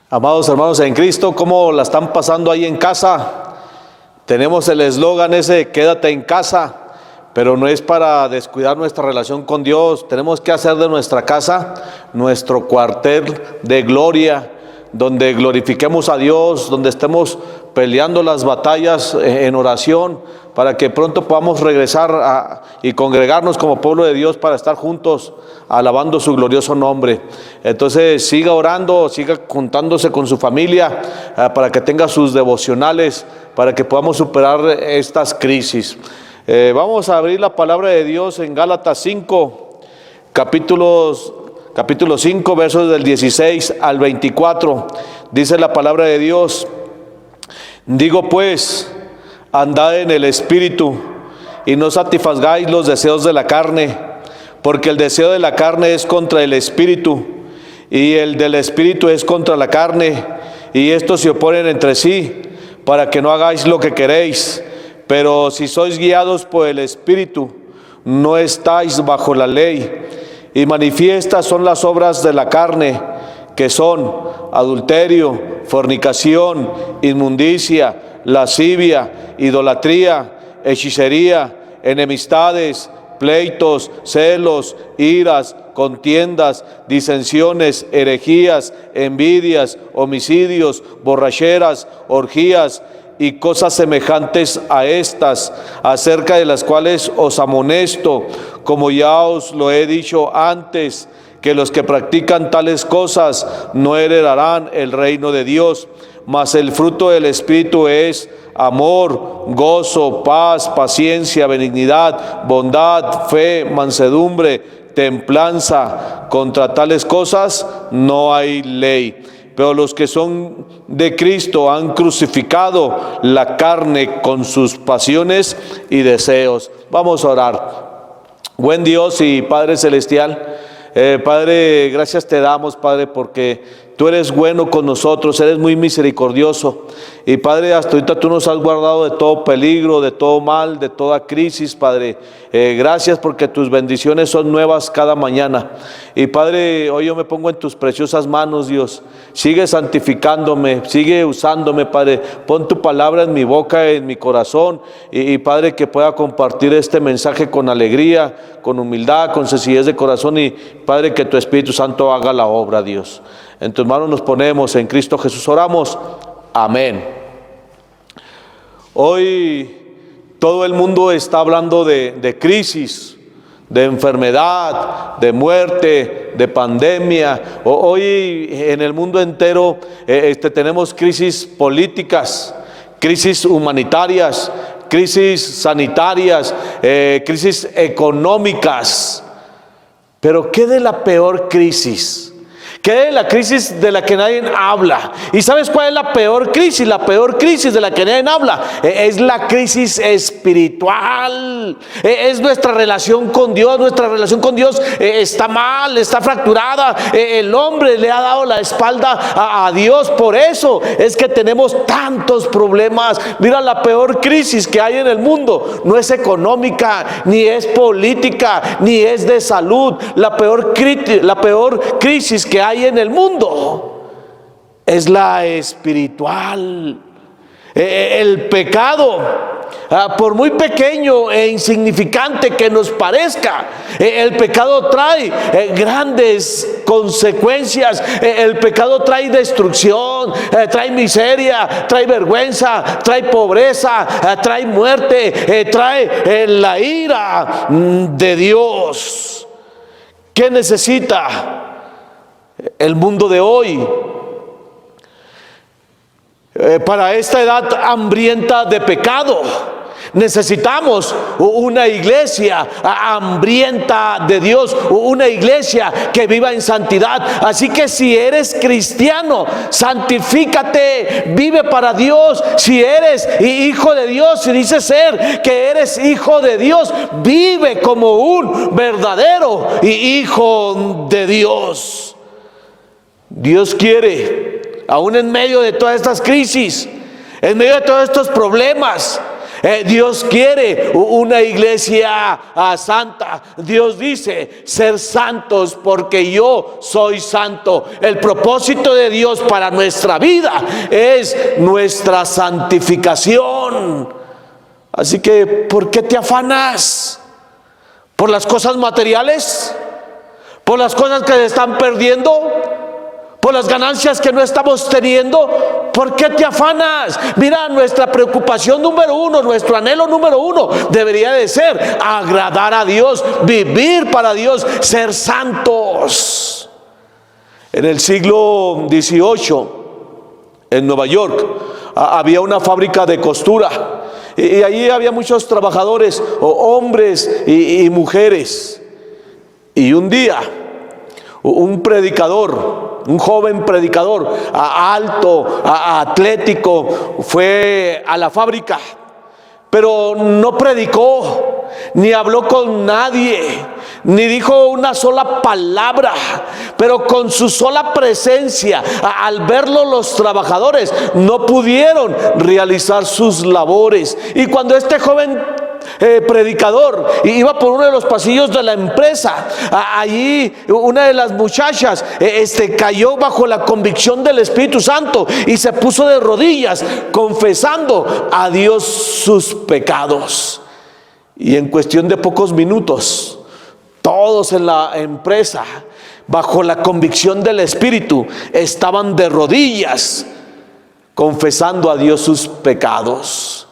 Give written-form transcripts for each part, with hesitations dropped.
Amados hermanos en Cristo, ¿cómo la están pasando ahí en casa? Tenemos el eslogan ese, quédate en casa, pero no es para descuidar nuestra relación con Dios. Tenemos que hacer de nuestra casa nuestro cuartel de gloria, donde glorifiquemos a Dios, donde estemos peleando las batallas en oración, para que pronto podamos regresar y congregarnos como pueblo de Dios para estar juntos alabando su glorioso nombre. Entonces siga orando, siga juntándose con su familia para que tenga sus devocionales, para que podamos superar estas crisis. Vamos a abrir la palabra de Dios en Gálatas 5, capítulo 5, versos del 16 al 24. Dice la palabra de Dios: digo pues, andad en el Espíritu, y no satisfagáis los deseos de la carne, porque el deseo de la carne es contra el Espíritu, y el del Espíritu es contra la carne, y estos se oponen entre sí, para que no hagáis lo que queréis. Pero si sois guiados por el Espíritu, no estáis bajo la ley. Y manifiestas son las obras de la carne, que son adulterio, fornicación, inmundicia, lascivia, idolatría, hechicería, enemistades, pleitos, celos, iras, contiendas, disensiones, herejías, envidias, homicidios, borracheras, orgías y cosas semejantes a estas, acerca de las cuales os amonesto, como ya os lo he dicho antes, que los que practican tales cosas no heredarán el reino de Dios. Mas el fruto del Espíritu es amor, gozo, paz, paciencia, benignidad, bondad, fe, mansedumbre, templanza. Contra tales cosas no hay ley. Pero los que son de Cristo han crucificado la carne con sus pasiones y deseos. Vamos a orar. Buen Dios y Padre Celestial, Padre, gracias te damos, Padre, porque tú eres bueno con nosotros, eres muy misericordioso. Y Padre, hasta ahorita tú nos has guardado de todo peligro, de todo mal, de toda crisis, Padre. Gracias porque tus bendiciones son nuevas cada mañana. Y Padre, hoy yo me pongo en tus preciosas manos, Dios. Sigue santificándome, sigue usándome, Padre. Pon tu palabra en mi boca, en mi corazón. Y Padre, que pueda compartir este mensaje con alegría, con humildad, con sencillez de corazón. Y Padre, que tu Espíritu Santo haga la obra, Dios. En tus manos nos ponemos, en Cristo Jesús oramos. Amén. Hoy todo el mundo está hablando de crisis, de enfermedad, de muerte, de pandemia. Hoy en el mundo entero tenemos crisis políticas, crisis humanitarias, crisis sanitarias, crisis económicas. Pero ¿qué de la peor crisis? ¿Qué de la crisis de la que nadie habla? ¿Y sabes cuál es la peor crisis? La peor crisis de la que nadie habla es la crisis espiritual. Es nuestra relación con Dios. Nuestra relación con Dios está mal, está fracturada. El hombre le ha dado la espalda a Dios. Por eso es que tenemos tantos problemas. Mira, la peor crisis que hay en el mundo no es económica, ni es política, ni es de salud. La peor crisis que hay en el mundo es la espiritual. El pecado, por muy pequeño e insignificante que nos parezca, el pecado trae grandes consecuencias. El pecado trae destrucción, trae miseria, trae vergüenza, trae pobreza, trae muerte, trae la ira de Dios. ¿Qué necesita el mundo de hoy? Para esta edad hambrienta de pecado, necesitamos una iglesia hambrienta de Dios, una iglesia que viva en santidad. Así que si eres cristiano, santifícate, vive para Dios. Si eres hijo de Dios, si dices ser que eres hijo de Dios, vive como un verdadero hijo de Dios. Dios quiere, aún en medio de todas estas crisis, en medio de todos estos problemas, Dios quiere una iglesia santa. Dios dice, ser santos porque yo soy santo. El propósito de Dios para nuestra vida es nuestra santificación. Así que, ¿por qué te afanas? ¿Por las cosas materiales? ¿Por las cosas que se están perdiendo? ¿Por las ganancias que no estamos teniendo? ¿Por qué te afanas? Mira, nuestra preocupación número uno, nuestro anhelo número uno debería de ser agradar a Dios, vivir para Dios, ser santos. En el siglo XVIII, en Nueva York, había una fábrica de costura. Y allí había muchos trabajadores, hombres y mujeres. Y un día, un predicador, un joven predicador, alto, atlético, fue a la fábrica. Pero no predicó, ni habló con nadie, ni dijo una sola palabra. Pero con su sola presencia, al verlo los trabajadores no pudieron realizar sus labores. Y cuando este joven predicador iba por uno de los pasillos de la empresa, allí una de las muchachas cayó bajo la convicción del Espíritu Santo y se puso de rodillas confesando a Dios sus pecados. Y en cuestión de pocos minutos, todos en la empresa, bajo la convicción del Espíritu, estaban de rodillas confesando a Dios sus pecados.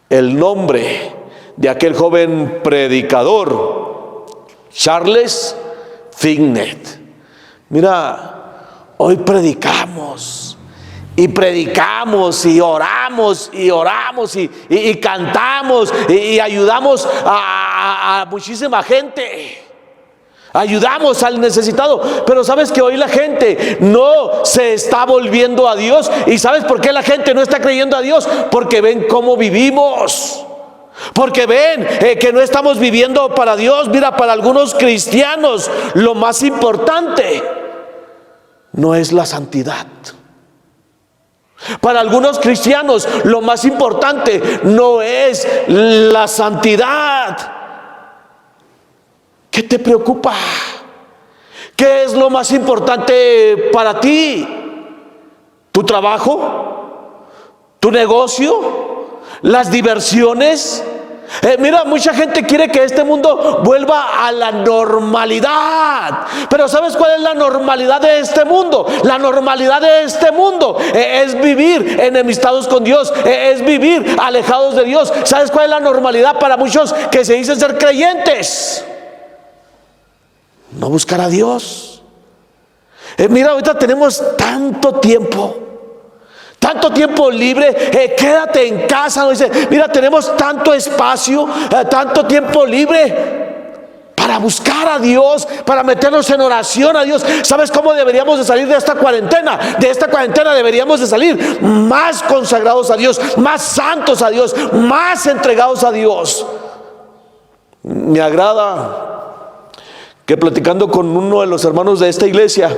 El nombre de aquel joven predicador, Charles Finney. Mira, hoy predicamos y oramos y cantamos y ayudamos a muchísima gente. Ayudamos al necesitado, pero sabes que hoy la gente no se está volviendo a Dios. ¿Y sabes por qué la gente no está creyendo a Dios? Porque ven cómo vivimos. Porque ven que no estamos viviendo para Dios. Mira, para algunos cristianos lo más importante no es la santidad. Para algunos cristianos lo más importante no es la santidad. ¿Qué te preocupa? ¿Qué es lo más importante para ti? ¿Tu trabajo? ¿Tu negocio? ¿Las diversiones? Mira, mucha gente quiere que este mundo vuelva a la normalidad. Pero ¿sabes cuál es la normalidad de este mundo? La normalidad de este mundo es vivir enemistados con Dios, es vivir alejados de Dios. ¿Sabes cuál es la normalidad para muchos que se dicen ser creyentes? No buscar a Dios. Mira, ahorita tenemos tanto tiempo libre. Quédate en casa. Dice, mira, tenemos tanto espacio, tanto tiempo libre para buscar a Dios, para meternos en oración a Dios. ¿Sabes cómo deberíamos de salir de esta cuarentena? De esta cuarentena deberíamos de salir más consagrados a Dios, más santos a Dios, más entregados a Dios. Me agrada que platicando con uno de los hermanos de esta iglesia,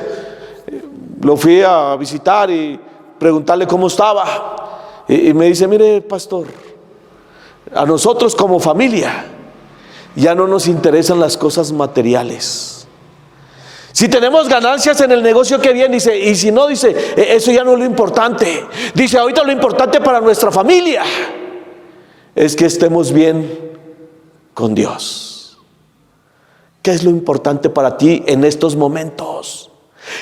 lo fui a visitar y preguntarle cómo estaba. Y me dice, mire, pastor, a nosotros como familia ya no nos interesan las cosas materiales. Si tenemos ganancias en el negocio, que bien, dice, y si no, dice, eso ya no es lo importante. Dice, ahorita lo importante para nuestra familia es que estemos bien con Dios. ¿Qué es lo importante para ti en estos momentos?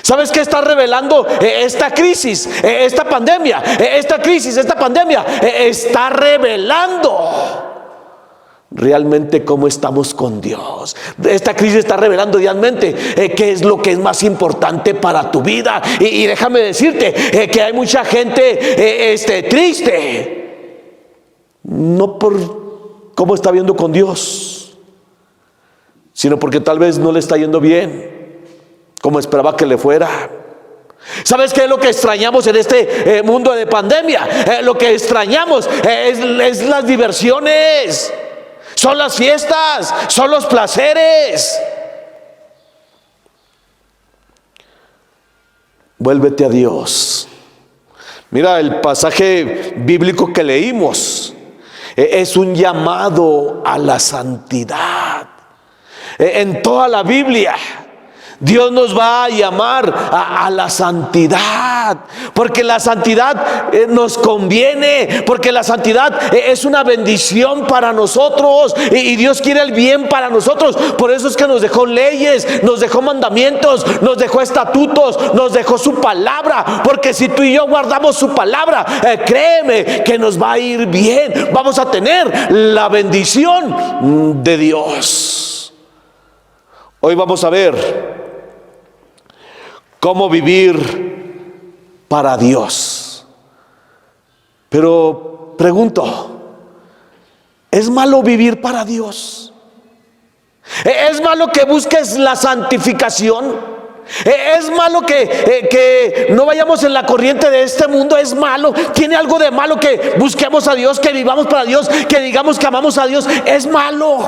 ¿Sabes qué está revelando esta crisis, esta pandemia? Esta pandemia está revelando realmente cómo estamos con Dios. Esta crisis está revelando realmente qué es lo que es más importante para tu vida. Y déjame decirte que hay mucha gente triste, no por cómo está viendo con Dios, sino porque tal vez no le está yendo bien como esperaba que le fuera. ¿Sabes qué es lo que extrañamos en este mundo de pandemia? Lo que extrañamos es las diversiones, son las fiestas, son los placeres. Vuélvete a Dios. Mira el pasaje bíblico que leímos. Es un llamado a la santidad. En toda la Biblia Dios nos va a llamar a la santidad, porque la santidad nos conviene, porque la santidad es una bendición para nosotros, y Dios quiere el bien para nosotros. Por eso es que nos dejó leyes, nos dejó mandamientos, nos dejó estatutos, nos dejó su palabra, porque si tú y yo guardamos su palabra, créeme que nos va a ir bien, vamos a tener la bendición de Dios. Hoy vamos a ver cómo vivir para Dios. Pero pregunto, ¿es malo vivir para Dios? ¿Es malo que busques la santificación? ¿Es malo que no vayamos en la corriente de este mundo? ¿Es malo? ¿Tiene algo de malo que busquemos a Dios, que vivamos para Dios, que digamos que amamos a Dios? ¿Es malo?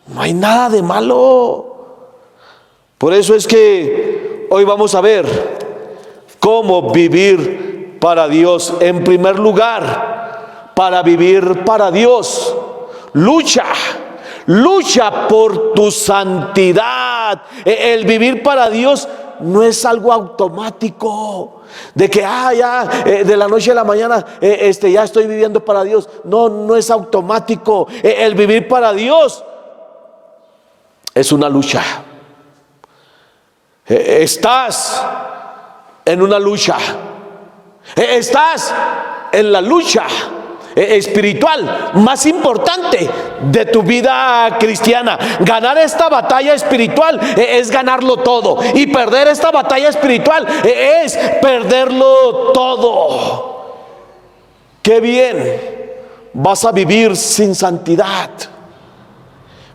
No hay nada de malo. Por eso es que hoy vamos a ver cómo vivir para Dios. En primer lugar, para vivir para Dios, lucha por tu santidad. El vivir para Dios no es algo automático, de que de la noche a la mañana ya estoy viviendo para Dios. No es automático. El vivir para Dios es una lucha. Estás en una lucha. Estás en la lucha espiritual más importante de tu vida cristiana. Ganar esta batalla espiritual es ganarlo todo, y perder esta batalla espiritual es perderlo todo. Qué bien vas a vivir sin santidad.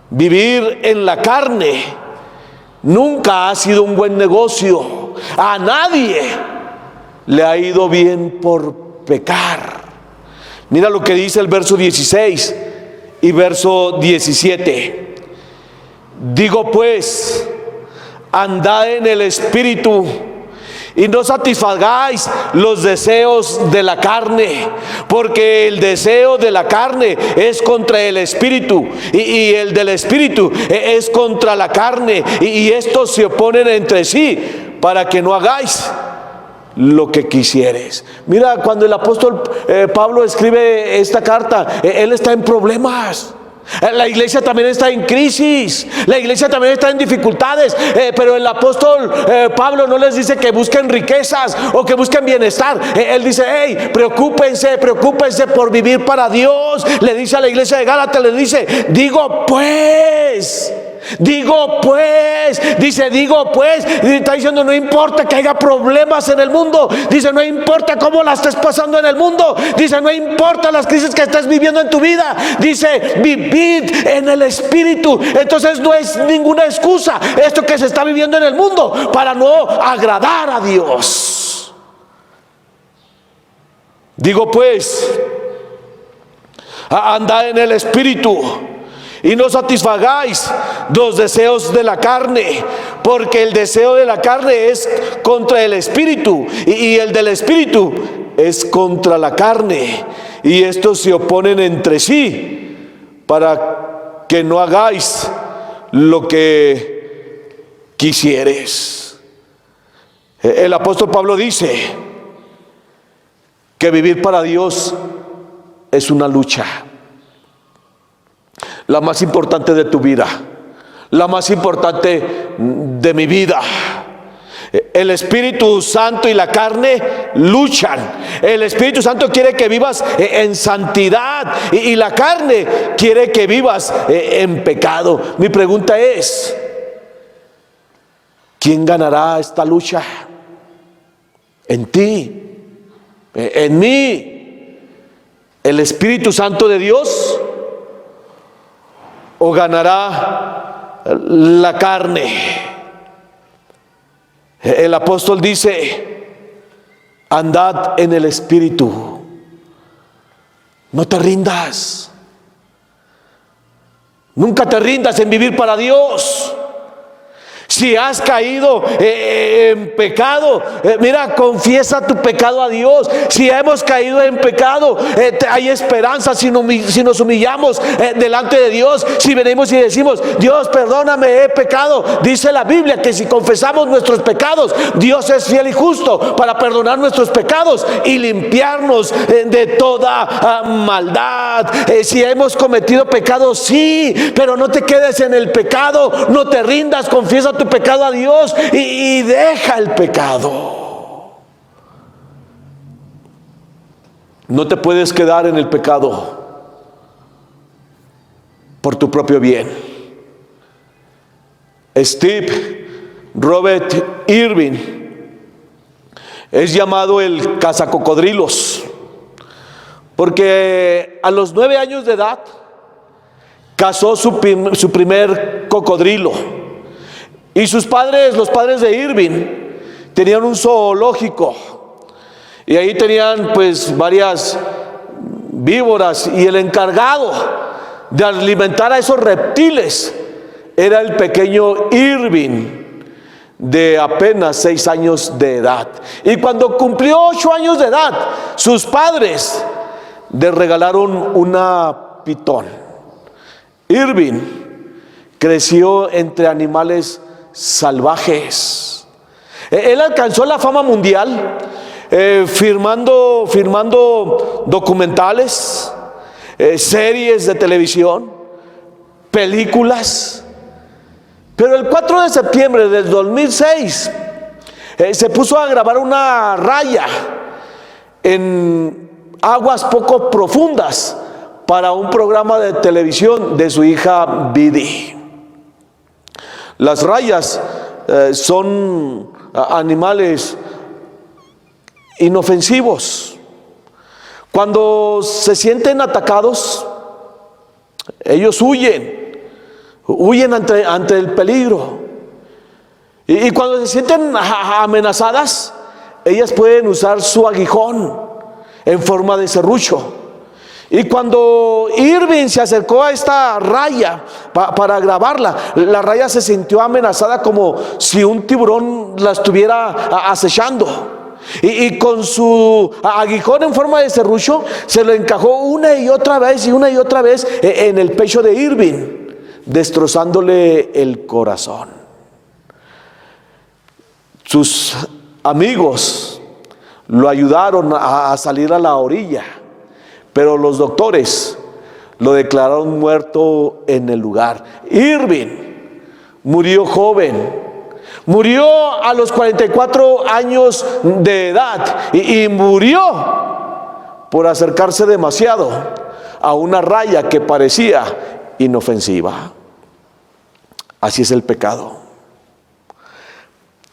Vivir en la carne nunca ha sido un buen negocio. A nadie le ha ido bien por pecar. Mira lo que dice el verso 16 y verso 17. Digo pues, andad en el Espíritu, y no satisfagáis los deseos de la carne, porque el deseo de la carne es contra el Espíritu, y el del Espíritu es contra la carne, y estos se oponen entre sí, para que no hagáis lo que quisieres. Mira, cuando el apóstol Pablo escribe esta carta, él está en problemas. La iglesia también está en crisis, la iglesia también está en dificultades, pero el apóstol Pablo no les dice que busquen riquezas o que busquen bienestar. Él dice, hey, preocúpense por vivir para Dios. Le dice a la iglesia de Gálatas, le dice, digo pues, está diciendo, no importa que haya problemas en el mundo, dice, no importa cómo la estés pasando en el mundo, dice, no importa las crisis que estés viviendo en tu vida, dice, vivid en el Espíritu. Entonces no es ninguna excusa esto que se está viviendo en el mundo para no agradar a Dios. Digo pues, andad en el Espíritu, y no satisfagáis los deseos de la carne, porque el deseo de la carne es contra el Espíritu, y el del Espíritu es contra la carne, y estos se oponen entre sí, para que no hagáis lo que quisieres. El apóstol Pablo dice que vivir para Dios es una lucha, la más importante de tu vida, la más importante de mi vida. El Espíritu Santo y la carne luchan. El Espíritu Santo quiere que vivas en santidad, y la carne quiere que vivas en pecado. Mi pregunta es, ¿quién ganará esta lucha? ¿En ti? ¿En mí? ¿El Espíritu Santo de Dios? ¿O ganará la carne? El apóstol dice, andad en el Espíritu. No te rindas. Nunca te rindas en vivir para Dios. Si has caído en pecado, mira, confiesa tu pecado a Dios. Si hemos caído en pecado, hay esperanza si nos humillamos delante de Dios. Si venimos y decimos: Dios, perdóname, he pecado. Dice la Biblia que si confesamos nuestros pecados, Dios es fiel y justo para perdonar nuestros pecados y limpiarnos de toda maldad. Si hemos cometido pecado, sí, pero no te quedes en el pecado. No te rindas, confiesa tu pecado a Dios y deja el pecado. No te puedes quedar en el pecado por tu propio bien. Robert Irving es llamado el cazacocodrilos porque a los 9 años de edad cazó su primer cocodrilo. Y sus padres, los padres de Irving, tenían un zoológico. Y ahí tenían pues varias víboras. Y el encargado de alimentar a esos reptiles era el pequeño Irving, de apenas 6 años de edad. Y cuando cumplió 8 años de edad, sus padres le regalaron una pitón. Irving creció entre animales salvajes. Él alcanzó la fama mundial firmando documentales, series de televisión, películas. Pero el 4 de septiembre del 2006 se puso a grabar una raya en aguas poco profundas para un programa de televisión de su hija Biddy. Las rayas son animales inofensivos. Cuando se sienten atacados, ellos huyen ante el peligro. Y cuando se sienten amenazadas, ellas pueden usar su aguijón en forma de serrucho. Y cuando Irving se acercó a esta raya para grabarla, la raya se sintió amenazada como si un tiburón la estuviera acechando. Y con su aguijón en forma de serrucho se lo encajó una y otra vez en el pecho de Irving, destrozándole el corazón. Sus amigos lo ayudaron a salir a la orilla, pero los doctores lo declararon muerto en el lugar. Irving murió joven. Murió a los 44 años de edad y murió por acercarse demasiado a una raya que parecía inofensiva. Así es el pecado.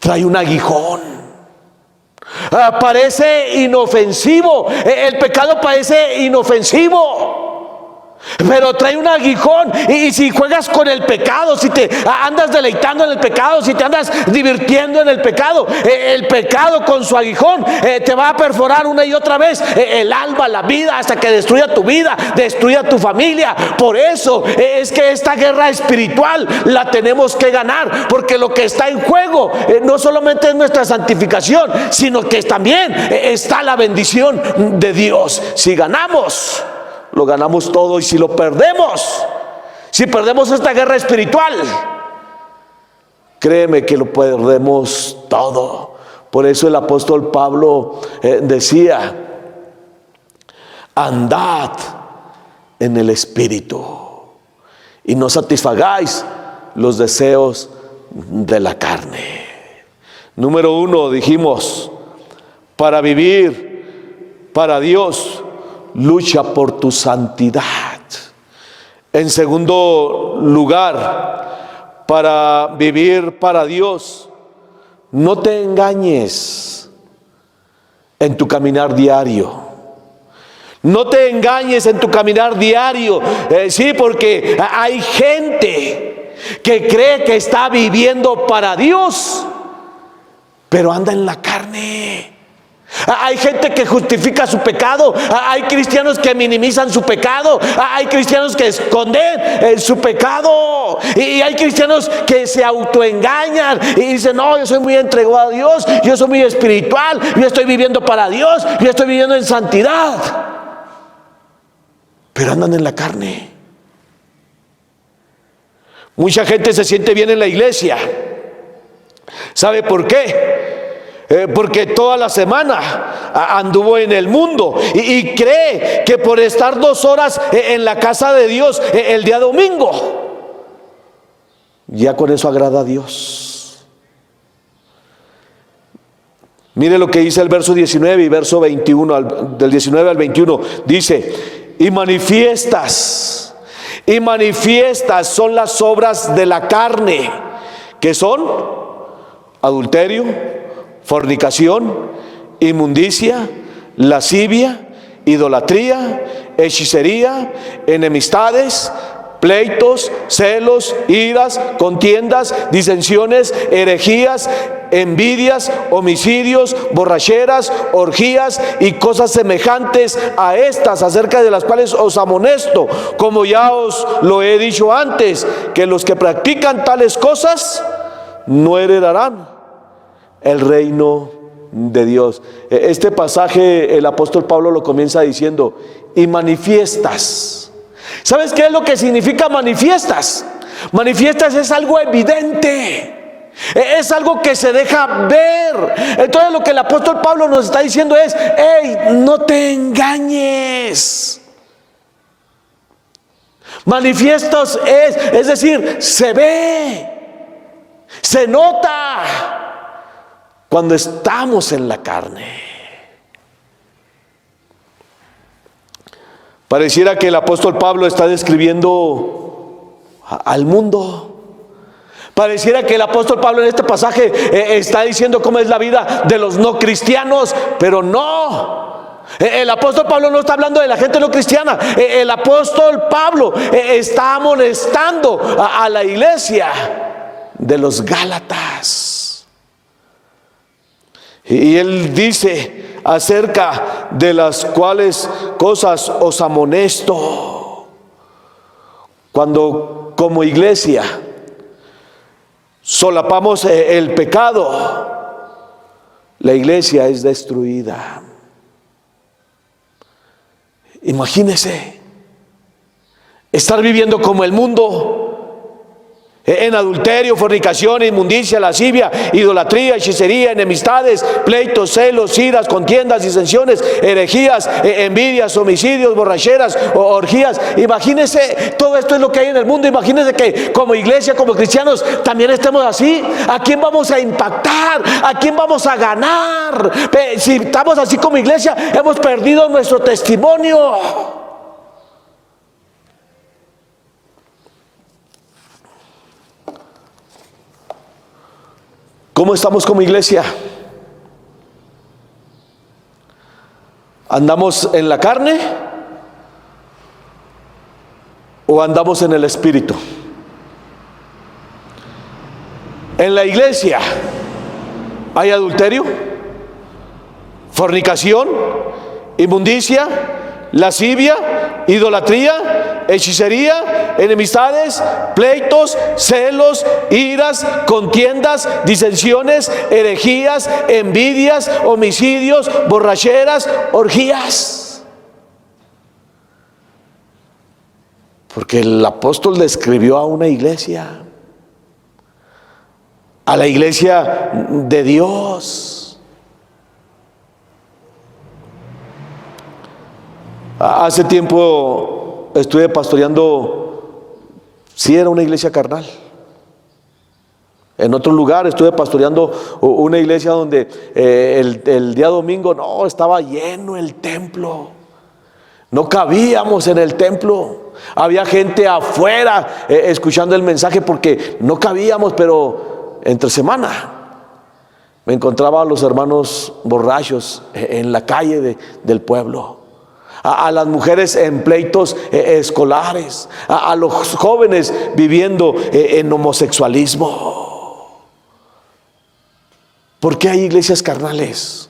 Trae un aguijón. Parece inofensivo. El pecado parece inofensivo, pero trae un aguijón. Y si juegas con el pecado, si te andas deleitando en el pecado, si te andas divirtiendo en el pecado con su aguijón te va a perforar una y otra vez el alma, la vida, hasta que destruya tu vida, destruya tu familia. Por eso es que esta guerra espiritual la tenemos que ganar, porque lo que está en juego no solamente es nuestra santificación, sino que también está la bendición de Dios. Si ganamos, lo ganamos todo. Y si lo perdemos, si perdemos esta guerra espiritual, créeme que lo perdemos todo. Por eso el apóstol Pablo decía: andad en el Espíritu y no satisfagáis los deseos de la carne. Número 1, dijimos: para vivir para Dios, lucha por tu santidad. En segundo lugar, para vivir para Dios, no te engañes en tu caminar diario. No te engañes en tu caminar diario. Sí, porque hay gente que cree que está viviendo para Dios, pero anda en la carne. Hay gente que justifica su pecado. Hay cristianos que minimizan su pecado. Hay cristianos que esconden su pecado. Y hay cristianos que se autoengañan y dicen: no, yo soy muy entregado a Dios, yo soy muy espiritual, yo estoy viviendo para Dios, yo estoy viviendo en santidad. Pero andan en la carne. Mucha gente se siente bien en la iglesia. ¿Sabe por qué? Porque toda la semana anduvo en el mundo y cree que por estar 2 horas en la casa de Dios el día domingo, ya con eso agrada a Dios. Mire lo que dice el verso 19 y verso 21, del 19 al 21. Dice: y manifiestas son las obras de la carne, que son adulterio, fornicación, inmundicia, lascivia, idolatría, hechicería, enemistades, pleitos, celos, iras, contiendas, disensiones, herejías, envidias, homicidios, borracheras, orgías y cosas semejantes a estas, acerca de las cuales os amonesto, como ya os lo he dicho antes, que los que practican tales cosas no heredarán el reino de Dios. Este pasaje el apóstol Pablo lo comienza diciendo: y manifiestas. ¿Sabes qué es lo que significa manifiestas? Manifiestas es algo evidente, es algo que se deja ver. Entonces lo que el apóstol Pablo nos está diciendo es: hey, no te engañes. Manifiestos es decir, se ve, se nota cuando estamos en la carne. Pareciera que el apóstol Pablo está describiendo al mundo. Pareciera que el apóstol Pablo en este pasaje está diciendo cómo es la vida de los no cristianos, pero no. El apóstol Pablo no está hablando de la gente no cristiana. El apóstol Pablo está amonestando a la iglesia de los Gálatas. Y él dice: acerca de las cuales cosas os amonesto. Cuando como iglesia solapamos el pecado, la iglesia es destruida. Imagínese estar viviendo como el mundo, en adulterio, fornicación, inmundicia, lascivia, idolatría, hechicería, enemistades, pleitos, celos, iras, contiendas, disensiones, herejías, envidias, homicidios, borracheras, orgías. Imagínense, todo esto es lo que hay en el mundo. Imagínense que como iglesia, como cristianos, también estemos así. ¿A quién vamos a impactar? ¿A quién vamos a ganar? Si estamos así como iglesia, hemos perdido nuestro testimonio. ¿Cómo estamos como iglesia? ¿Andamos en la carne o andamos en el espíritu? En la iglesia hay adulterio, fornicación, inmundicia, lascivia, idolatría, hechicería, enemistades, pleitos, celos, iras, contiendas, disensiones, herejías, envidias, homicidios, borracheras, orgías. Porque el apóstol le escribió a una iglesia, a la iglesia de Dios. Hace tiempo estuve pastoreando, sí, era una iglesia carnal. En otro lugar estuve pastoreando una iglesia donde el día domingo no estaba lleno el templo. No cabíamos en el templo. Había gente afuera escuchando el mensaje porque no cabíamos, pero entre semana me encontraba a los hermanos borrachos en la calle del pueblo. A las mujeres en pleitos escolares, a los jóvenes viviendo en homosexualismo. ¿Por qué hay iglesias carnales?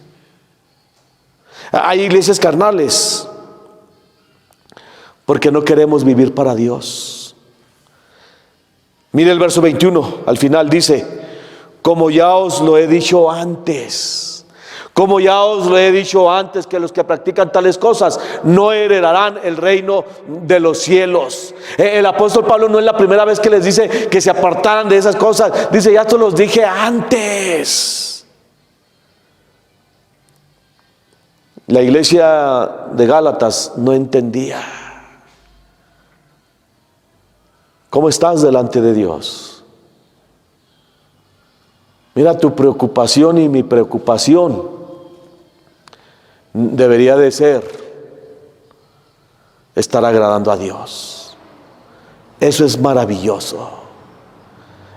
Hay iglesias carnales porque no queremos vivir para Dios. Mire el verso 21, al final dice: como ya os lo he dicho antes, como ya os lo he dicho antes, que los que practican tales cosas no heredarán el reino de los cielos. El apóstol Pablo no es la primera vez que les dice que se apartaran de esas cosas. Dice: ya esto los dije antes. La iglesia de Gálatas no entendía. ¿Cómo estás delante de Dios? Mira, tu preocupación y mi preocupación debería de ser estar agradando a Dios. Eso es maravilloso.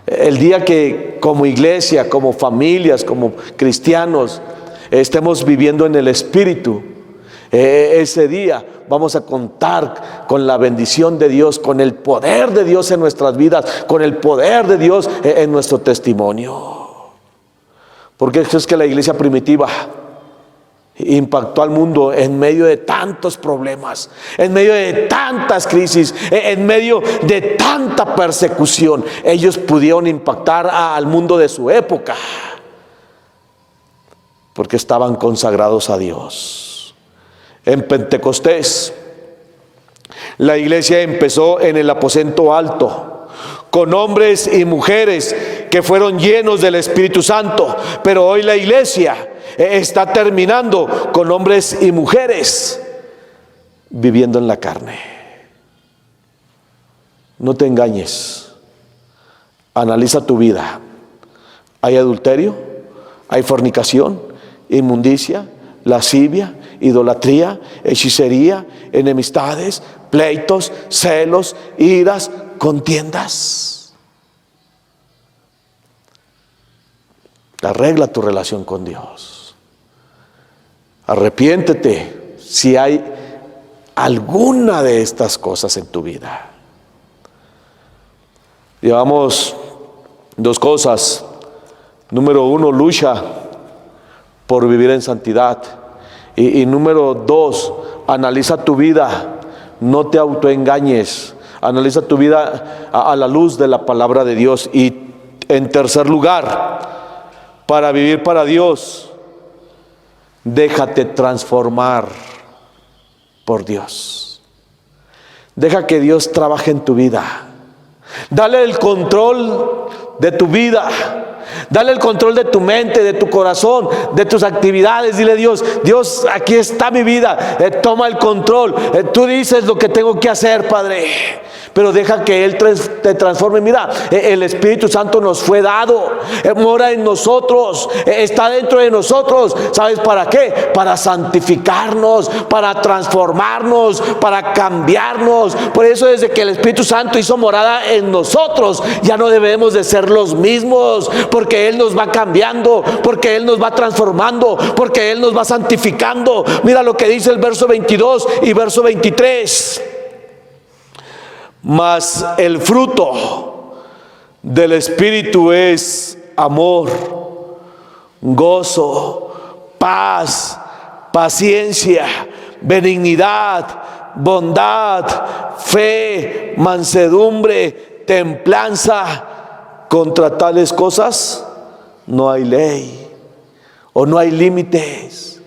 El día que como iglesia, como familias, como cristianos estemos viviendo en el Espíritu, ese día vamos a contar con la bendición de Dios, con el poder de Dios en nuestras vidas, con el poder de Dios en nuestro testimonio. Porque eso es que la iglesia primitiva impactó al mundo en medio de tantos problemas, en medio de tantas crisis, en medio de tanta persecución. Ellos pudieron impactar al mundo de su época porque estaban consagrados a Dios. En Pentecostés, la iglesia empezó en el aposento alto, con hombres y mujeres que fueron llenos del Espíritu Santo. Pero hoy la iglesia está terminando con hombres y mujeres viviendo en la carne. No te engañes. Analiza tu vida. ¿Hay adulterio? ¿Hay fornicación? ¿Inmundicia? ¿Lascivia? ¿Idolatría? ¿Hechicería? ¿Enemistades? ¿Pleitos? ¿Celos? ¿Iras? ¿Contiendas? Arregla tu relación con Dios. Arrepiéntete si hay alguna de estas cosas en tu vida. Llevamos dos cosas. Número uno, lucha por vivir en santidad. Y número dos, analiza tu vida. No te autoengañes. Analiza tu vida a la luz de la palabra de Dios. Y en tercer lugar, para vivir para Dios, déjate transformar por Dios. Deja que Dios trabaje en tu vida. Dale el control de tu vida. Dale el control de tu mente, de tu corazón, de tus actividades. Dile: Dios, aquí está mi vida. Toma el control. Tú dices lo que tengo que hacer, Padre. Pero deja que Él te transforme. Mira, el Espíritu Santo nos fue dado. Mora en nosotros. Está dentro de nosotros. ¿Sabes para qué? Para santificarnos, para transformarnos, para cambiarnos. Por eso, desde que el Espíritu Santo hizo morada en nosotros, ya no debemos de ser los mismos. Porque Él nos va cambiando, porque Él nos va transformando, porque Él nos va santificando. Mira lo que dice el verso 22 y verso 23. Mas el fruto del Espíritu es amor, gozo, paz, paciencia, benignidad, bondad, fe, mansedumbre, templanza. Contra tales cosas no hay ley o no hay límites.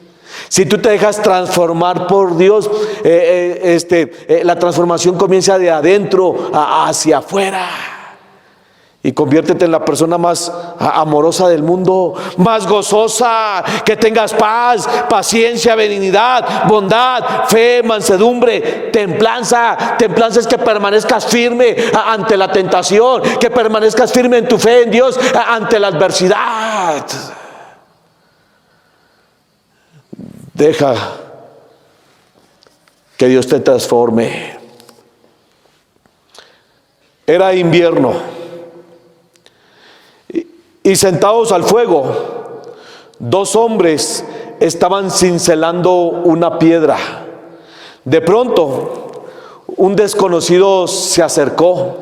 Si tú te dejas transformar por Dios, la transformación comienza de adentro hacia afuera. Y conviértete en la persona más amorosa del mundo, más gozosa, que tengas paz, paciencia, benignidad, bondad, fe, mansedumbre, templanza. Templanza es que permanezcas firme ante la tentación, que permanezcas firme en tu fe en Dios ante la adversidad. Deja que Dios te transforme. Era invierno. Y sentados al fuego, dos hombres estaban cincelando una piedra. De pronto, un desconocido se acercó,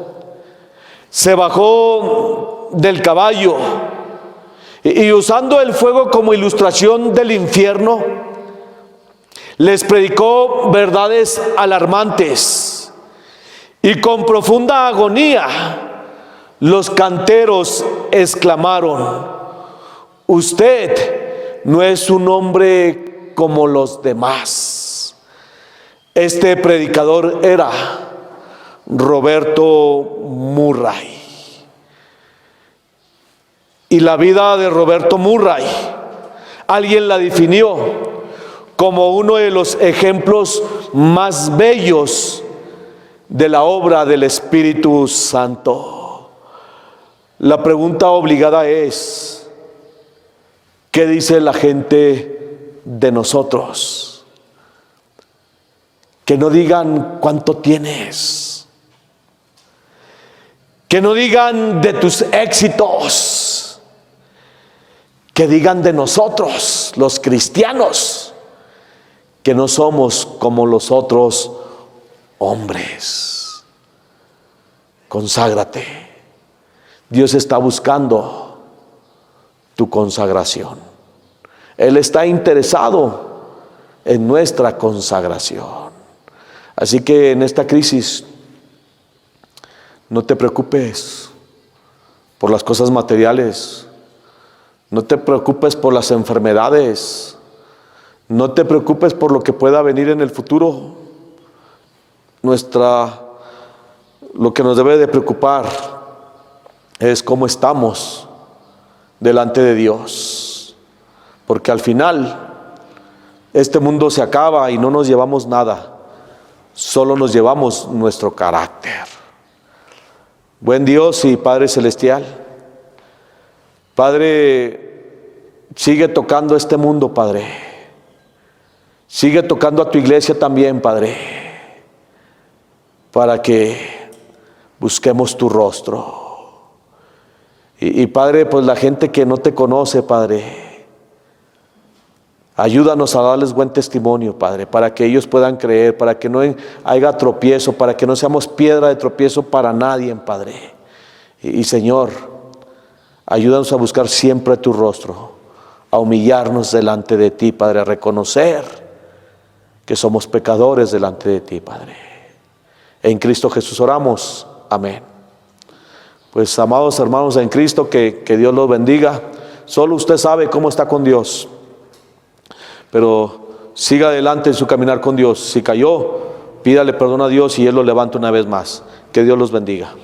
se bajó del caballo y usando el fuego como ilustración del infierno, Les predicó verdades alarmantes y con profunda agonía los canteros exclamaron: usted no es un hombre como los demás. Este predicador era Roberto Murray. Y la vida de Roberto Murray, alguien la definió como uno de los ejemplos más bellos de la obra del Espíritu Santo. La pregunta obligada es: ¿qué dice la gente de nosotros? Que no digan cuánto tienes, que no digan de tus éxitos, que digan de nosotros, los cristianos, que no somos como los otros hombres. Conságrate. Dios está buscando tu consagración. Él está interesado en nuestra consagración. Así que en esta crisis, no te preocupes por las cosas materiales. No te preocupes por las enfermedades. No te preocupes por lo que pueda venir en el futuro. Lo que nos debe de preocupar es cómo estamos delante de Dios. Porque al final, este mundo se acaba y no nos llevamos nada. Solo nos llevamos nuestro carácter. Buen Dios y Padre Celestial, Padre, sigue tocando este mundo, Padre. Sigue tocando a tu iglesia también, Padre, para que busquemos tu rostro. Y Padre, pues la gente que no te conoce, Padre, ayúdanos a darles buen testimonio, Padre, para que ellos puedan creer, para que no haya tropiezo, para que no seamos piedra de tropiezo para nadie, Padre. Y Señor, ayúdanos a buscar siempre tu rostro, a humillarnos delante de ti, Padre, a reconocer que somos pecadores delante de ti, Padre. En Cristo Jesús oramos. Amén. Pues, amados hermanos en Cristo, que Dios los bendiga. Solo usted sabe cómo está con Dios, pero siga adelante en su caminar con Dios. Si cayó, pídale perdón a Dios y Él lo levanta una vez más. Que Dios los bendiga.